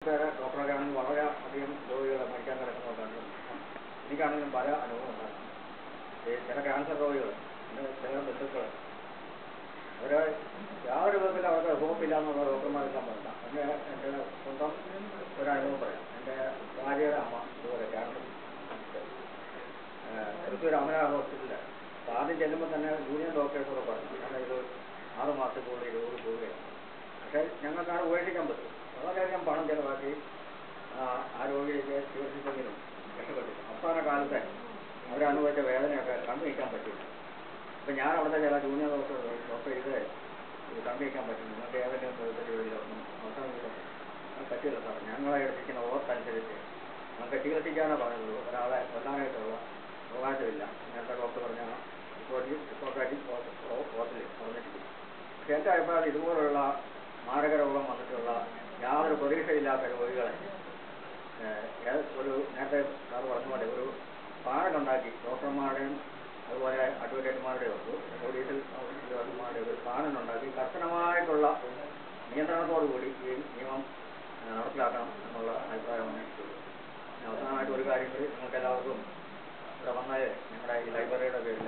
ഡോക്ടറൊക്കെയാണെങ്കിൽ വളരെ അധികം രോഗികളെ മരിക്കാൻ കിടക്കുന്നവരാണ്. എനിക്കാണെങ്കിലും പല അനുഭവം ഉണ്ടാകും. ചില ക്യാൻസർ രോഗികൾ, ചില ബന്ധുക്കൾ, അവർ യാതൊരു വിധത്തിൽ അവർക്ക് ഹോപ്പില്ല എന്നുള്ള ഡോക്ടർമാരെല്ലാം പറഞ്ഞില്ല. എൻ്റെ സ്വന്തം ഒരനുഭവം പറയാം. എൻ്റെ ഭാര്യയുടെ അമ്മ ഇതുപോലെ ക്യാൻസർ തൃശ്ശൂർ അമല ഹോസ്പിറ്റലിൽ ആദ്യം ചെല്ലുമ്പോൾ തന്നെ ജൂനിയർ ഡോക്ടേഴ്സോട് പറഞ്ഞു കാരണം ഇത് 6 മാസത്തിനുള്ളിൽ രോഗി പോവുകയാണ്. പക്ഷേ ഞങ്ങൾക്കാണ് ഉപേക്ഷിക്കാൻ പറ്റും. വളരെയധികം പണം ചിലവാക്കി ആ രോഗിയെ ചികിത്സിച്ചെങ്കിലും രക്ഷപ്പെട്ടില്ല. അവസാന കാലത്ത് അവരനുഭവിച്ച വേദനയൊക്കെ കണ്ടുനിൽക്കാൻ പറ്റില്ല. അപ്പം ഞാൻ അവിടുത്തെ ചില ജൂനിയർ ഡോക്ടർ ഇത് കണ്ടുനിൽക്കാൻ പറ്റും, നിങ്ങൾക്ക് ഏതെങ്കിലും വിധത്തിൽ ഒന്നും അവസാനം പറ്റില്ല സാർ, ഞങ്ങളെ എടുത്തിരിക്കുന്ന ഓർത്തനുസരിച്ച് നമുക്ക് ചികിത്സിക്കാനേ പറഞ്ഞുള്ളൂ, ഒരാളെ കൊല്ലാനായിട്ടുള്ള അവകാശമില്ല. നേരത്തെ ഡോക്ടർ പറഞ്ഞ ഹിപ്പോക്രാറ്റിക് ഓത്തിൽ പറഞ്ഞിട്ടില്ല. പക്ഷേ എൻ്റെ അഭിപ്രായത്തിൽ ഇതുപോലുള്ള മാരക രോഗം വന്നിട്ടുള്ള യാതൊരു പ്രതീക്ഷയില്ലാത്ത രോഗികളെ ഒരു നേരത്തെ സാർ പറഞ്ഞ പോലെ ഒരു പാനലുണ്ടാക്കി ഡോക്ടർമാരുടെയും അതുപോലെ അഡ്വക്കേറ്റുമാരുടെയും പോലീസിൽ ഉദ്യോഗസ്ഥന്മാരുടെയും ഒരു പാനലുണ്ടാക്കി കർശനമായിട്ടുള്ള നിയന്ത്രണത്തോടുകൂടി ഈ നിയമം നടപ്പിലാക്കണം എന്നുള്ള അഭിപ്രായമാണ് എനിക്കുള്ളത്. അവസാനമായിട്ട് ഒരു കാര്യം കൂടി നിങ്ങൾക്ക് എല്ലാവർക്കും ഇവിടെ വന്നാൽ ഞങ്ങളുടെ ഈ ലൈബ്രറിയുടെ പേരിൽ